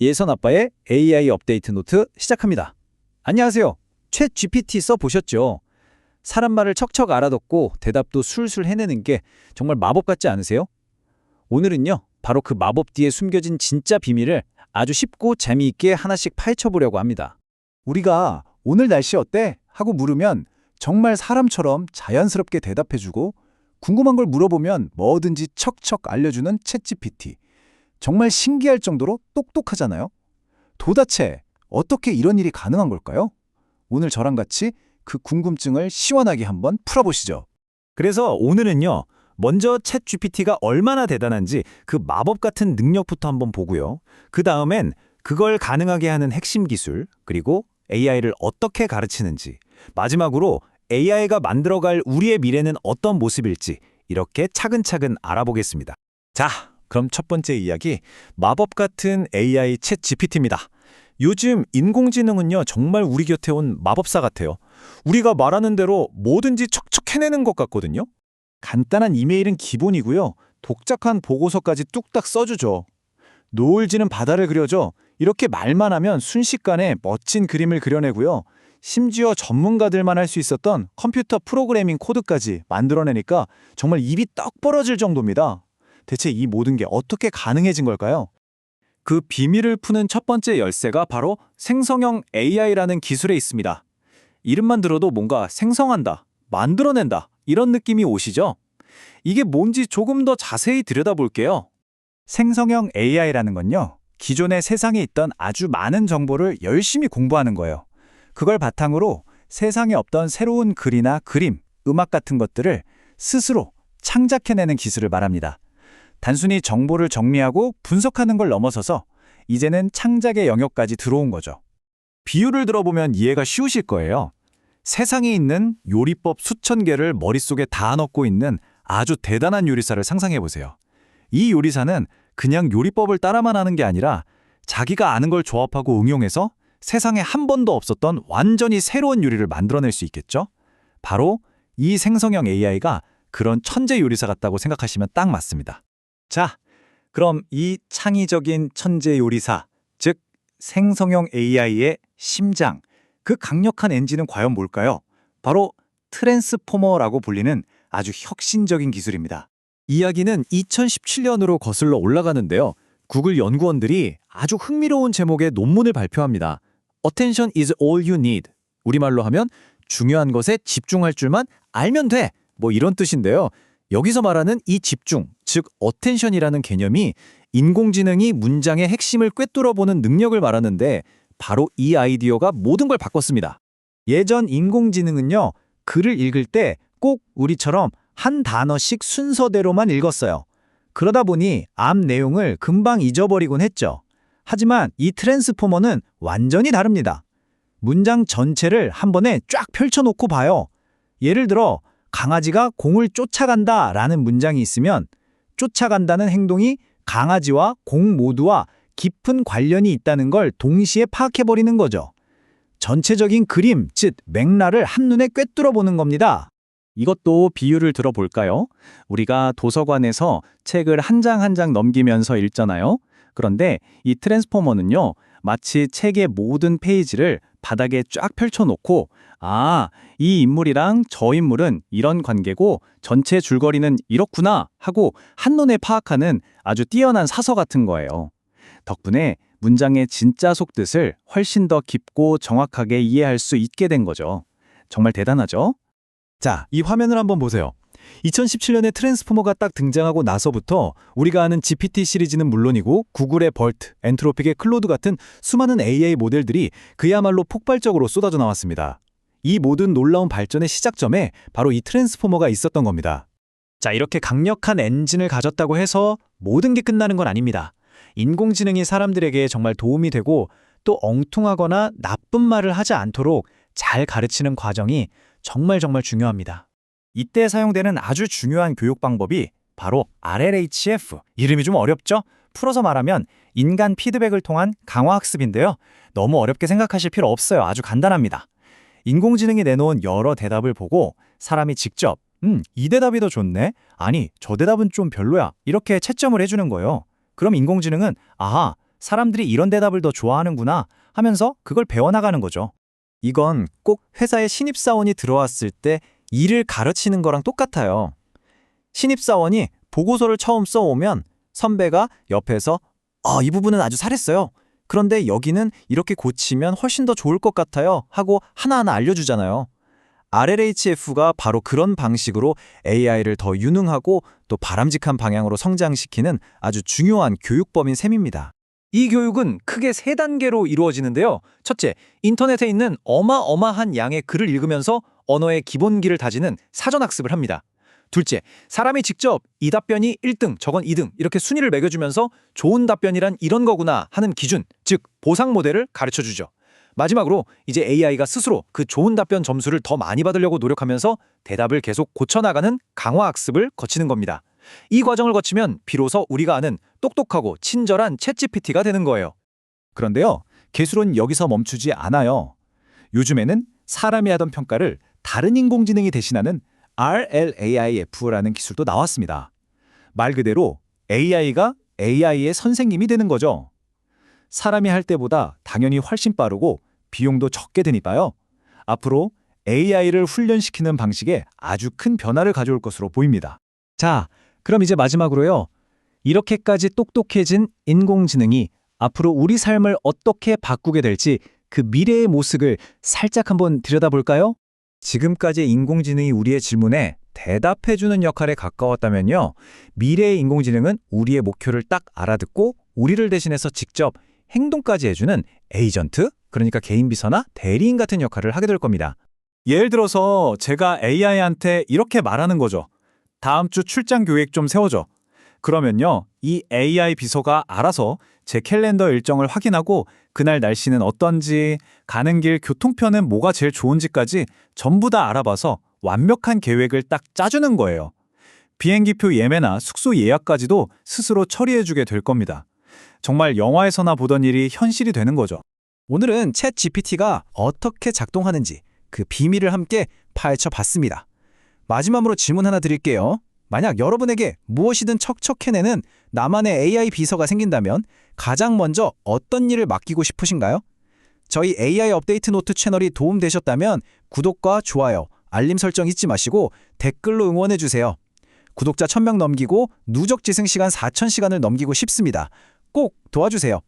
예선 아빠의 AI 업데이트 노트 시작합니다. 안녕하세요. 챗 GPT 써보셨죠? 사람 말을 척척 알아듣고 대답도 술술 해내는 게 정말 마법 같지 않으세요? 오늘은요, 바로 그 마법 뒤에 숨겨진 진짜 비밀을 아주 쉽고 재미있게 하나씩 파헤쳐보려고 합니다. 우리가 "오늘 날씨 어때?" 하고 물으면 정말 사람처럼 자연스럽게 대답해주고, 궁금한 걸 물어보면 뭐든지 척척 알려주는 챗GPT. 정말 신기할 정도로 똑똑하잖아요. 도대체 어떻게 이런 일이 가능한 걸까요? 오늘 저랑 같이 그 궁금증을 시원하게 한번 풀어보시죠. 그래서 오늘은요, 먼저 챗 GPT가 얼마나 대단한지 그 마법 같은 능력부터 한번 보고요. 그 다음엔 그걸 가능하게 하는 핵심 기술, 그리고 AI를 어떻게 가르치는지, 마지막으로 AI가 만들어갈 우리의 미래는 어떤 모습일지 이렇게 차근차근 알아보겠습니다. 자, 그럼 첫 번째 이야기, 마법 같은 AI 챗 GPT입니다. 요즘 인공지능은요, 정말 우리 곁에 온 마법사 같아요. 우리가 말하는 대로 뭐든지 척척 해내는 것 같거든요. 간단한 이메일은 기본이고요. 독특한 보고서까지 뚝딱 써주죠. 노을 지는 바다를 그려줘. 이렇게 말만 하면 순식간에 멋진 그림을 그려내고요. 심지어 전문가들만 할 수 있었던 컴퓨터 프로그래밍 코드까지 만들어내니까 정말 입이 떡 벌어질 정도입니다. 대체 이 모든 게 어떻게 가능해진 걸까요? 그 비밀을 푸는 첫 번째 열쇠가 바로 생성형 AI라는 기술에 있습니다. 이름만 들어도 뭔가 생성한다, 만들어낸다 이런 느낌이 오시죠? 이게 뭔지 조금 더 자세히 들여다볼게요. 생성형 AI라는 건요, 기존의 세상에 있던 아주 많은 정보를 열심히 공부하는 거예요. 그걸 바탕으로 세상에 없던 새로운 글이나 그림, 음악 같은 것들을 스스로 창작해내는 기술을 말합니다. 단순히 정보를 정리하고 분석하는 걸 넘어서서 이제는 창작의 영역까지 들어온 거죠. 비유를 들어보면 이해가 쉬우실 거예요. 세상에 있는 요리법 수천 개를 머릿속에 다 넣고 있는 아주 대단한 요리사를 상상해 보세요. 이 요리사는 그냥 요리법을 따라만 하는 게 아니라 자기가 아는 걸 조합하고 응용해서 세상에 한 번도 없었던 완전히 새로운 요리를 만들어낼 수 있겠죠? 바로 이 생성형 AI가 그런 천재 요리사 같다고 생각하시면 딱 맞습니다. 자, 그럼 이 창의적인 천재 요리사, 즉 생성형 AI의 심장, 그 강력한 엔진은 과연 뭘까요? 바로 트랜스포머라고 불리는 아주 혁신적인 기술입니다. 이야기는 2017년으로 거슬러 올라가는데요. 구글 연구원들이 아주 흥미로운 제목의 논문을 발표합니다. Attention is all you need. 우리말로 하면 중요한 것에 집중할 줄만 알면 돼. 뭐 이런 뜻인데요. 여기서 말하는 이 집중, 즉 attention이라는 개념이 인공지능이 문장의 핵심을 꿰뚫어보는 능력을 말하는데 바로 이 아이디어가 모든 걸 바꿨습니다. 예전 인공지능은요, 글을 읽을 때 꼭 우리처럼 한 단어씩 순서대로만 읽었어요. 그러다 보니 앞 내용을 금방 잊어버리곤 했죠. 하지만 이 트랜스포머는 완전히 다릅니다. 문장 전체를 한 번에 쫙 펼쳐놓고 봐요. 예를 들어 강아지가 공을 쫓아간다 라는 문장이 있으면 쫓아간다는 행동이 강아지와 공 모두와 깊은 관련이 있다는 걸 동시에 파악해버리는 거죠. 전체적인 그림, 즉 맥락을 한눈에 꿰뚫어 보는 겁니다. 이것도 비유를 들어볼까요? 우리가 도서관에서 책을 한 장 한 장 넘기면서 읽잖아요. 그런데 이 트랜스포머는요, 마치 책의 모든 페이지를 바닥에 쫙 펼쳐놓고 이 인물이랑 저 인물은 이런 관계고 전체 줄거리는 이렇구나 하고 한눈에 파악하는 아주 뛰어난 사서 같은 거예요. 덕분에 문장의 진짜 속뜻을 훨씬 더 깊고 정확하게 이해할 수 있게 된 거죠. 정말 대단하죠? 자, 이 화면을 한번 보세요. 2017년에 트랜스포머가 딱 등장하고 나서부터 우리가 아는 GPT 시리즈는 물론이고 구글의 벌트, 엔트로픽의 클로드 같은 수많은 AI 모델들이 그야말로 폭발적으로 쏟아져 나왔습니다. 이 모든 놀라운 발전의 시작점에 바로 이 트랜스포머가 있었던 겁니다. 자, 이렇게 강력한 엔진을 가졌다고 해서 모든 게 끝나는 건 아닙니다. 인공지능이 사람들에게 정말 도움이 되고 또 엉뚱하거나 나쁜 말을 하지 않도록 잘 가르치는 과정이 정말 중요합니다. 이때 사용되는 아주 중요한 교육 방법이 바로 RLHF. 이름이 좀 어렵죠? 풀어서 말하면 인간 피드백을 통한 강화학습인데요. 너무 어렵게 생각하실 필요 없어요. 아주 간단합니다. 인공지능이 내놓은 여러 대답을 보고 사람이 직접 이 대답이 더 좋네? 아니, 저 대답은 좀 별로야. 이렇게 채점을 해주는 거예요. 그럼 인공지능은 사람들이 이런 대답을 더 좋아하는구나 하면서 그걸 배워나가는 거죠. 이건 꼭 회사에 신입사원이 들어왔을 때 일을 가르치는 거랑 똑같아요. 신입사원이 보고서를 처음 써오면 선배가 옆에서 이 부분은 아주 잘했어요. 그런데 여기는 이렇게 고치면 훨씬 더 좋을 것 같아요 하고 하나하나 알려주잖아요. RLHF가 바로 그런 방식으로 AI를 더 유능하고 또 바람직한 방향으로 성장시키는 아주 중요한 교육법인 셈입니다. 이 교육은 크게 3단계로 이루어지는데요. 첫째, 인터넷에 있는 어마어마한 양의 글을 읽으면서 언어의 기본기를 다지는 사전학습을 합니다. 둘째, 사람이 직접 이 답변이 1등, 저건 2등 이렇게 순위를 매겨주면서 좋은 답변이란 이런 거구나 하는 기준, 즉 보상 모델을 가르쳐주죠. 마지막으로 이제 AI가 스스로 그 좋은 답변 점수를 더 많이 받으려고 노력하면서 대답을 계속 고쳐나가는 강화학습을 거치는 겁니다. 이 과정을 거치면 비로소 우리가 아는 똑똑하고 친절한 챗GPT가 되는 거예요. 그런데요, 기술은 여기서 멈추지 않아요. 요즘에는 사람이 하던 평가를 다른 인공지능이 대신하는 RLAIF라는 기술도 나왔습니다. 말 그대로 AI가 AI의 선생님이 되는 거죠. 사람이 할 때보다 당연히 훨씬 빠르고 비용도 적게 드니까요. 앞으로 AI를 훈련시키는 방식에 아주 큰 변화를 가져올 것으로 보입니다. 자, 그럼 이제 마지막으로요. 이렇게까지 똑똑해진 인공지능이 앞으로 우리 삶을 어떻게 바꾸게 될지 그 미래의 모습을 살짝 한번 들여다볼까요? 지금까지 인공지능이 우리의 질문에 대답해주는 역할에 가까웠다면요. 미래의 인공지능은 우리의 목표를 딱 알아듣고 우리를 대신해서 직접 행동까지 해주는 에이전트, 그러니까 개인 비서나 대리인 같은 역할을 하게 될 겁니다. 예를 들어서 제가 AI한테 이렇게 말하는 거죠. 다음 주 출장 계획 좀 세워줘. 그러면요, 이 AI 비서가 알아서 제 캘린더 일정을 확인하고 그날 날씨는 어떤지, 가는 길 교통편은 뭐가 제일 좋은지까지 전부 다 알아봐서 완벽한 계획을 딱 짜주는 거예요. 비행기표 예매나 숙소 예약까지도 스스로 처리해주게 될 겁니다. 정말 영화에서나 보던 일이 현실이 되는 거죠. 오늘은 챗 GPT가 어떻게 작동하는지 그 비밀을 함께 파헤쳐 봤습니다. 마지막으로 질문 하나 드릴게요. 만약 여러분에게 무엇이든 척척 해내는 나만의 AI 비서가 생긴다면 가장 먼저 어떤 일을 맡기고 싶으신가요? 저희 AI 업데이트 노트 채널이 도움되셨다면 구독과 좋아요, 알림 설정 잊지 마시고 댓글로 응원해주세요. 구독자 1000명 넘기고 누적 지승 시간 4000시간을 넘기고 싶습니다. 꼭 도와주세요.